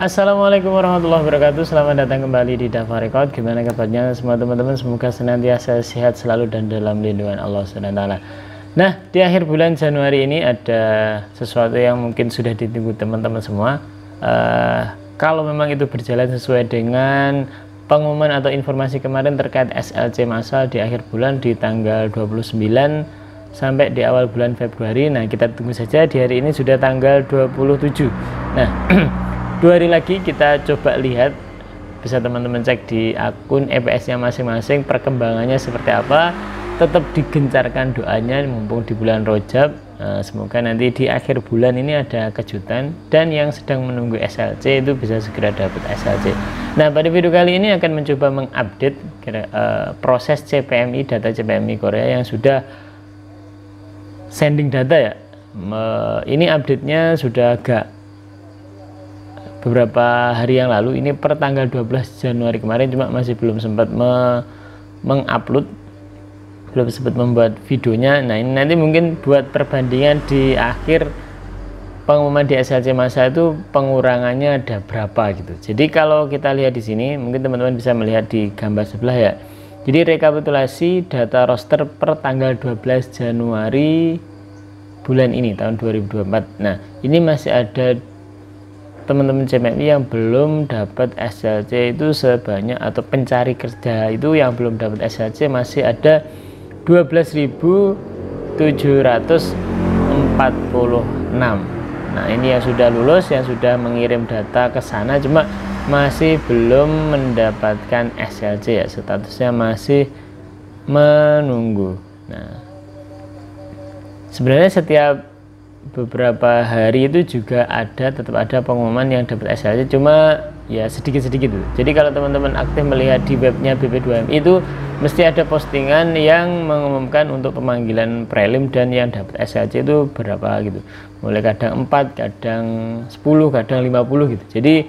Assalamualaikum warahmatullahi wabarakatuh. Selamat datang kembali di Dafa Record. Gimana kabarnya semua teman-teman? Semoga senantiasa sehat selalu dan dalam lindungan Allah SWT. Nah, di akhir bulan Januari ini ada sesuatu yang mungkin sudah ditunggu teman-teman semua. Kalau memang itu berjalan sesuai dengan pengumuman atau informasi kemarin terkait SLC massal di akhir bulan di tanggal 29 sampai di awal bulan Februari. Nah, kita tunggu saja. Di hari ini sudah tanggal 27. Nah, 2 hari lagi kita coba lihat, bisa teman-teman cek di akun EPS-nya masing-masing perkembangannya seperti apa. Tetap digencarkan doanya mumpung di bulan Rajab. Semoga nanti di akhir bulan ini ada kejutan, dan yang sedang menunggu SLC itu bisa segera dapat SLC. Nah, pada video kali ini akan mencoba mengupdate proses CPMI, data CPMI Korea yang sudah sending data ya. Ini update-nya sudah agak beberapa hari yang lalu, ini per tanggal 12 Januari kemarin, cuma masih belum sempat mengupload, belum sempat membuat videonya. Nah, ini nanti mungkin buat perbandingan di akhir pengumuman di SLC masa itu pengurangannya ada berapa gitu. Jadi kalau kita lihat di sini, mungkin teman-teman bisa melihat di gambar sebelah ya. Jadi rekapitulasi data roster per tanggal 12 Januari bulan ini tahun 2024. Nah, ini masih ada teman-teman CPMI yang belum dapat SLC itu sebanyak, atau pencari kerja itu yang belum dapat SLC masih ada 12.746. Nah, ini yang sudah lulus, yang sudah mengirim data ke sana, cuma masih belum mendapatkan SLC ya, statusnya masih menunggu. Nah, sebenarnya setiap beberapa hari itu juga tetap ada pengumuman yang dapat SLC, cuma ya sedikit-sedikit. Jadi kalau teman-teman aktif melihat di webnya BP2MI itu mesti ada postingan yang mengumumkan untuk pemanggilan prelim dan yang dapat SLC itu berapa gitu. Mulai kadang 4, kadang 10, kadang 50 gitu. Jadi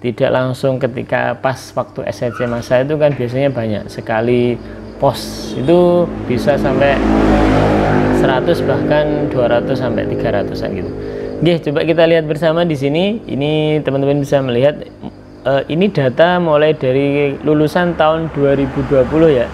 tidak langsung ketika pas waktu SLC masa itu kan biasanya banyak sekali post, itu bisa sampai 100 bahkan 200 sampai 300-an gitu. Oke, coba kita lihat bersama di sini. Ini teman-teman bisa melihat ini data mulai dari lulusan tahun 2020 ya.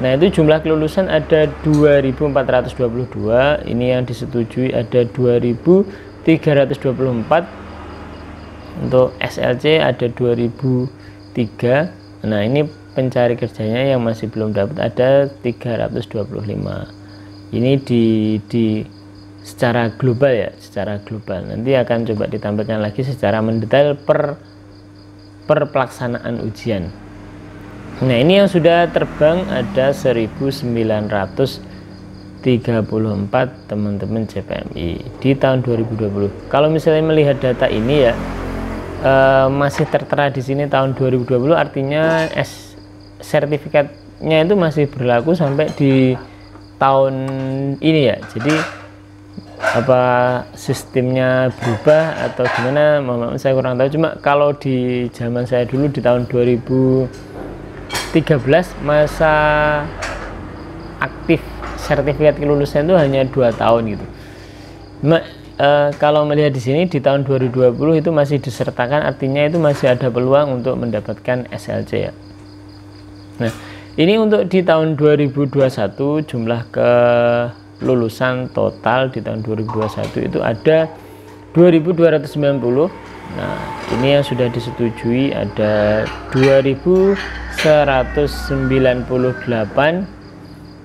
Nah, itu jumlah kelulusan ada 2.422. Ini yang disetujui ada 2.324. Untuk SLC ada 2.003. Nah, ini pencari kerjanya yang masih belum dapat ada 325. Ini di secara global ya, secara global. Nanti akan coba ditambahkan lagi secara mendetail per pelaksanaan ujian. Nah, ini yang sudah terbang ada 1934 teman-teman CPMI di tahun 2020. Kalau misalnya melihat data ini ya, masih tertera di sini tahun 2020, artinya sertifikatnya itu masih berlaku sampai di tahun ini ya. Jadi apa sistemnya berubah atau gimana, saya kurang tahu. Cuma kalau di zaman saya dulu di tahun 2013 masa aktif sertifikat kelulusan itu hanya 2 tahun gitu. Cuma kalau melihat di sini di tahun 2020 itu masih disertakan, artinya itu masih ada peluang untuk mendapatkan SLC ya. Nah, ini untuk di tahun 2021 jumlah kelulusan total di tahun 2021 itu ada 2.290. Nah, ini yang sudah disetujui ada 2.198,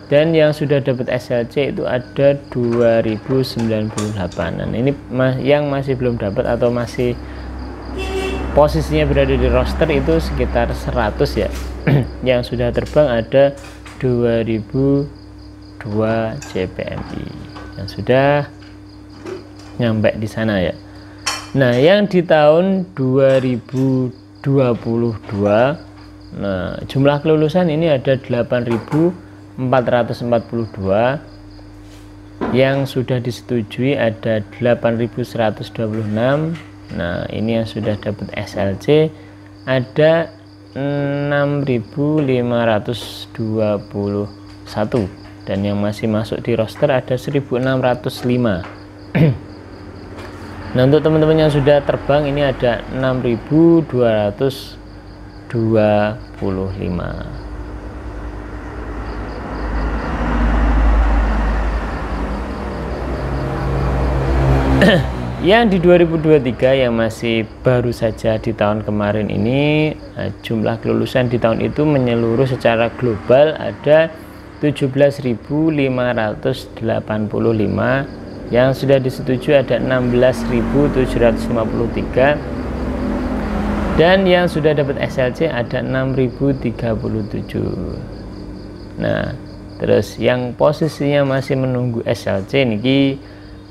dan yang sudah dapat SLC itu ada 2.098. Nah, ini yang masih belum dapat atau masih posisinya berada di roster itu sekitar 100 ya. Yang sudah terbang ada 2002 CPMI yang sudah nyampe di sana ya. Nah, yang di tahun 2022, nah jumlah kelulusan ini ada 8.442, yang sudah disetujui ada 8.126. Nah, ini yang sudah dapat SLC ada 6.521, dan yang masih masuk di roster ada 1.605. Nah, untuk teman-teman yang sudah terbang ini ada 6.225. Yang di 2023 yang masih baru saja di tahun kemarin ini, jumlah kelulusan di tahun itu menyeluruh secara global ada 17.585, yang sudah disetujui ada 16.753, dan yang sudah dapat SLC ada 6.037. Nah, terus yang posisinya masih menunggu SLC niki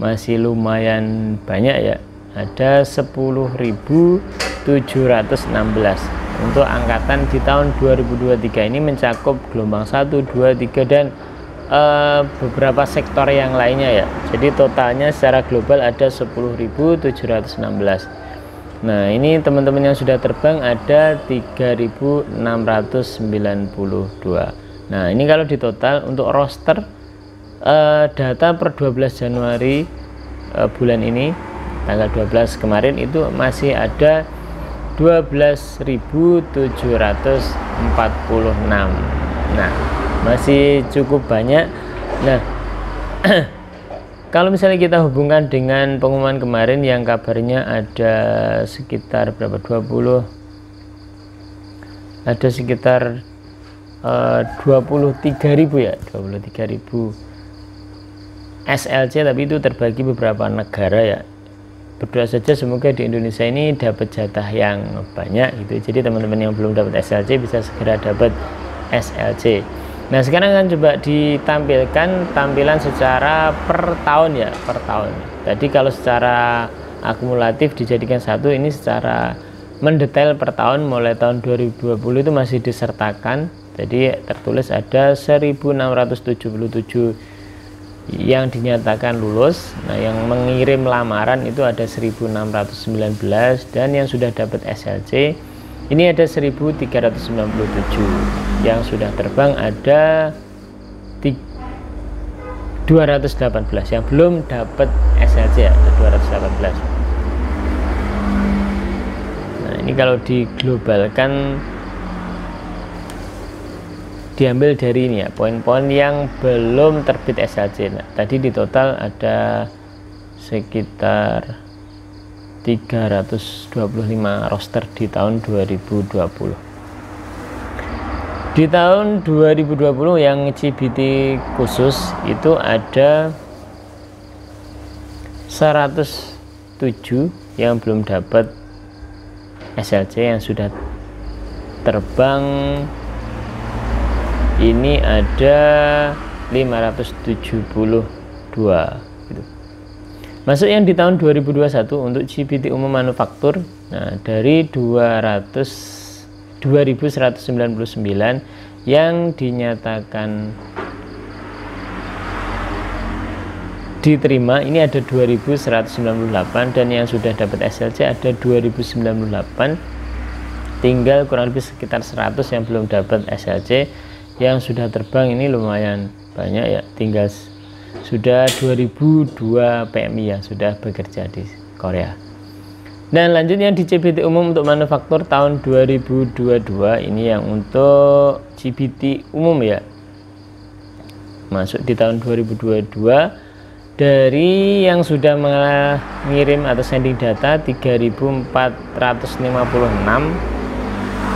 masih lumayan banyak ya, ada 10.716. Untuk angkatan di tahun 2023 ini mencakup gelombang 1, 2, 3 dan beberapa sektor yang lainnya ya. Jadi totalnya secara global ada 10.716. Nah, ini teman-teman yang sudah terbang ada 3.692. Nah, ini kalau di total untuk roster data per 12 Januari bulan ini, tanggal 12 kemarin itu masih ada 12.746. Nah, masih cukup banyak. Nah, kalau misalnya kita hubungkan dengan pengumuman kemarin yang kabarnya ada sekitar berapa, 20, ada sekitar 23.000 ya, 23.000 SLC, tapi itu terbagi beberapa negara ya. Berdoa saja semoga di Indonesia ini dapat jatah yang banyak gitu. Jadi teman-teman yang belum dapat SLC bisa segera dapat SLC. Nah, sekarang kan coba ditampilkan tampilan secara per tahun ya, per tahun. Jadi kalau secara akumulatif dijadikan satu, ini secara mendetail per tahun mulai tahun 2020 itu masih disertakan. Jadi tertulis ada 1.677 yang dinyatakan lulus. Nah, yang mengirim lamaran itu ada 1.619, dan yang sudah dapat SLC ini ada 1.397. Yang sudah terbang ada 218. Yang belum dapat SLC ada 218. Nah, ini kalau diglobalkan, diambil dari ini ya, poin-poin yang belum terbit SLC. Nah, tadi di total ada sekitar 325 roster di tahun 2020. Di tahun 2020 yang CBT khusus itu ada 107 yang belum dapat SLC. Yang sudah terbang ini ada 572 gitu. Masuk yang di tahun 2021 untuk CBT umum manufaktur. Nah, dari 2.199 yang dinyatakan diterima ini ada 2.198, dan yang sudah dapat SLC ada 2.098. Tinggal kurang lebih sekitar 100 yang belum dapat SLC. Yang sudah terbang ini lumayan banyak ya, tinggal sudah 2002 PMI yang sudah bekerja di Korea. Dan lanjutnya di CBT umum untuk manufaktur tahun 2022 ini yang untuk CBT umum ya, masuk di tahun 2022 dari yang sudah mengirim atau sending data 3.456.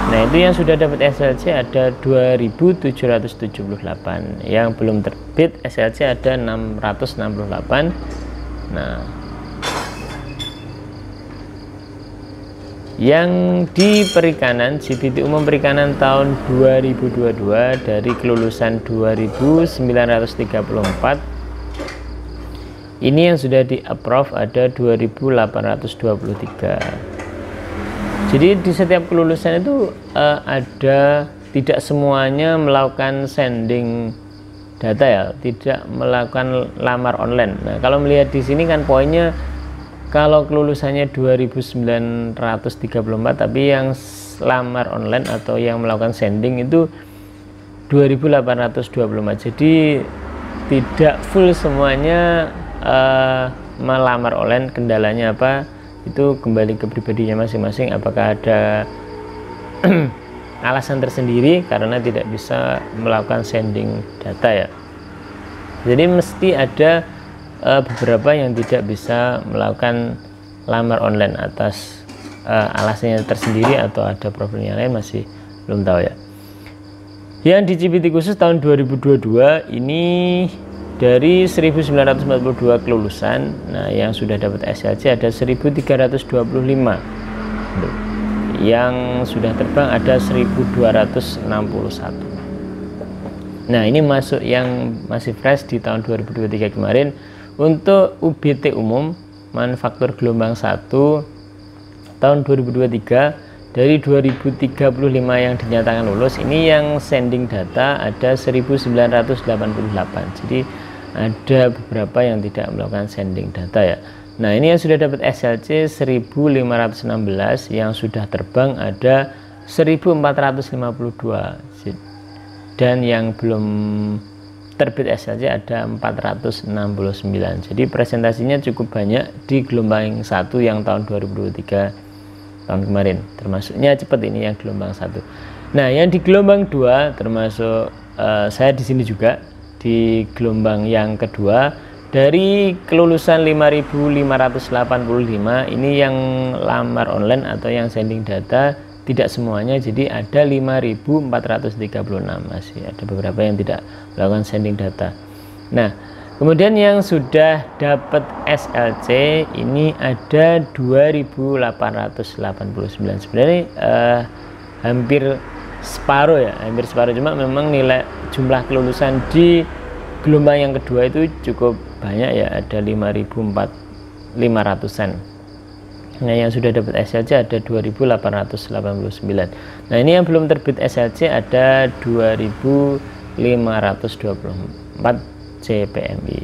Nah, itu yang sudah dapat SLC ada 2.778. Yang belum terbit SLC ada 668. Nah, yang di perikanan, CBT umum perikanan tahun 2022 dari kelulusan 2.934, ini yang sudah di approve ada 2.823. Jadi di setiap kelulusan itu ada, tidak semuanya melakukan sending data ya, tidak melakukan lamar online. Nah, kalau melihat di sini kan poinnya, kalau kelulusannya 2.934 tapi yang lamar online atau yang melakukan sending itu 2.824. Jadi tidak full semuanya melamar online, kendalanya apa? Itu kembali ke pribadinya masing-masing, apakah ada alasan tersendiri karena tidak bisa melakukan sending data ya. Jadi mesti ada beberapa yang tidak bisa melakukan lamar online atas alasannya tersendiri atau ada problemnya lain, masih belum tahu ya. Yang di CPT khusus tahun 2022 ini dari 1942 kelulusan, nah yang sudah dapat SLC ada 1325, yang sudah terbang ada 1261. Nah ini masuk yang masih fresh di tahun 2023 kemarin. Untuk UBT umum manufaktur gelombang 1 tahun 2023 dari 2035 yang dinyatakan lulus, ini yang sending data ada 1988. Jadi ada beberapa yang tidak melakukan sending data ya. Nah ini yang sudah dapat SLC 1516, yang sudah terbang ada 1452, dan yang belum terbit SLC ada 469. Jadi presentasinya cukup banyak di gelombang 1 yang tahun 2023 tahun kemarin, termasuknya cepat ini yang gelombang 1. Nah yang di gelombang 2 termasuk saya di sini juga di gelombang yang kedua, dari kelulusan 5585 ini yang lamar online atau yang sending data tidak semuanya, jadi ada 5436, masih ada beberapa yang tidak melakukan sending data. Nah kemudian yang sudah dapat SLC ini ada 2889, sebenarnya hampir separuh ya, hampir separuh, cuma memang nilai jumlah kelulusan di gelombang yang kedua itu cukup banyak ya, ada 5.500-an. Nah yang sudah dapat SLC ada 2.889. Nah ini yang belum terbit SLC ada 2.524 CPMI.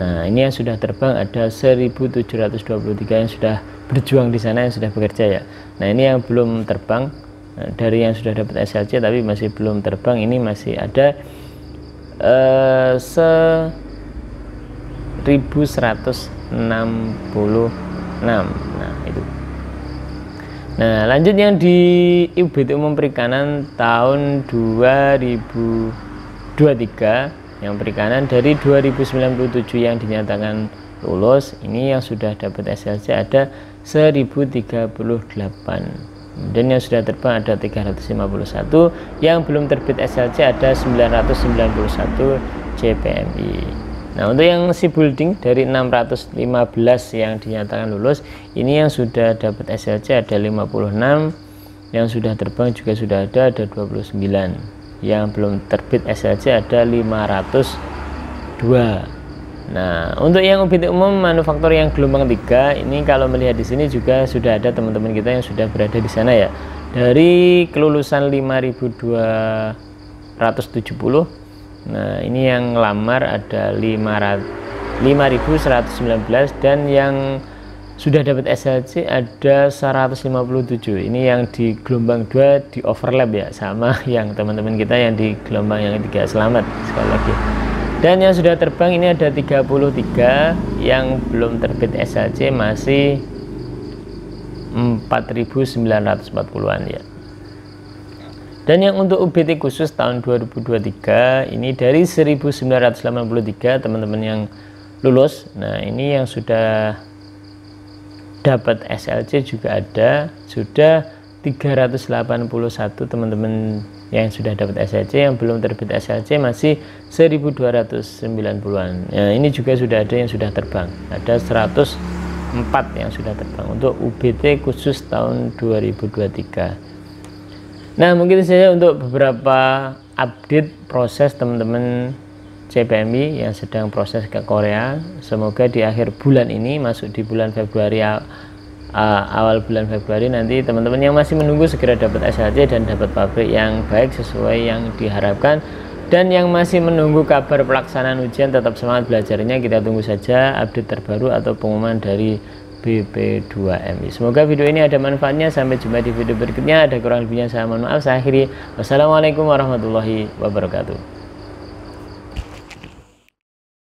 Nah ini yang sudah terbang ada 1.723 yang sudah berjuang di sana, yang sudah bekerja ya. Nah ini yang belum terbang, dari yang sudah dapat SLC tapi masih belum terbang, ini masih ada 1166. Nah itu. Nah lanjut yang di UBT umum perikanan tahun 2023, yang perikanan dari 2097 yang dinyatakan lulus, ini yang sudah dapat SLC ada 1038, dan yang sudah terbang ada 351, yang belum terbit SLC ada 991 CPMI. Nah untuk yang si building dari 615 yang dinyatakan lulus, ini yang sudah dapat SLC ada 56, yang sudah terbang juga sudah ada 29, yang belum terbit SLC ada 502. Nah untuk yang UBT umum manufaktur yang gelombang 3 ini, kalau melihat di sini juga sudah ada teman-teman kita yang sudah berada di sana ya. Dari kelulusan 5270, nah ini yang lamar ada 5119, dan yang sudah dapat SLC ada 157. Ini yang di gelombang 2 di overlap ya, sama yang teman-teman kita yang di gelombang yang ketiga. Selamat sekali lagi. Dan yang sudah terbang ini ada 33, yang belum terbit SLC masih 4940-an ya. Dan yang untuk UBT khusus tahun 2023 ini dari 1983 teman-teman yang lulus. Nah ini yang sudah dapat SLC juga ada, sudah 381 teman-teman yang sudah dapat SLC. Yang belum terbit SLC masih 1290-an. Nah ini juga sudah ada yang sudah terbang, ada 104 yang sudah terbang untuk UBT khusus tahun 2023. Nah mungkin saja untuk beberapa update proses teman-teman CPMI yang sedang proses ke Korea. Semoga di akhir bulan ini, masuk di bulan Februari, awal bulan Februari nanti, teman-teman yang masih menunggu segera dapat SLC dan dapat pabrik yang baik sesuai yang diharapkan. Dan yang masih menunggu kabar pelaksanaan ujian, tetap semangat belajarnya. Kita tunggu saja update terbaru atau pengumuman dari BP2MI. Semoga video ini ada manfaatnya. Sampai jumpa di video berikutnya. Ada kurang lebihnya saya mohon maaf. Saya akhiri. Wassalamualaikum warahmatullahi wabarakatuh.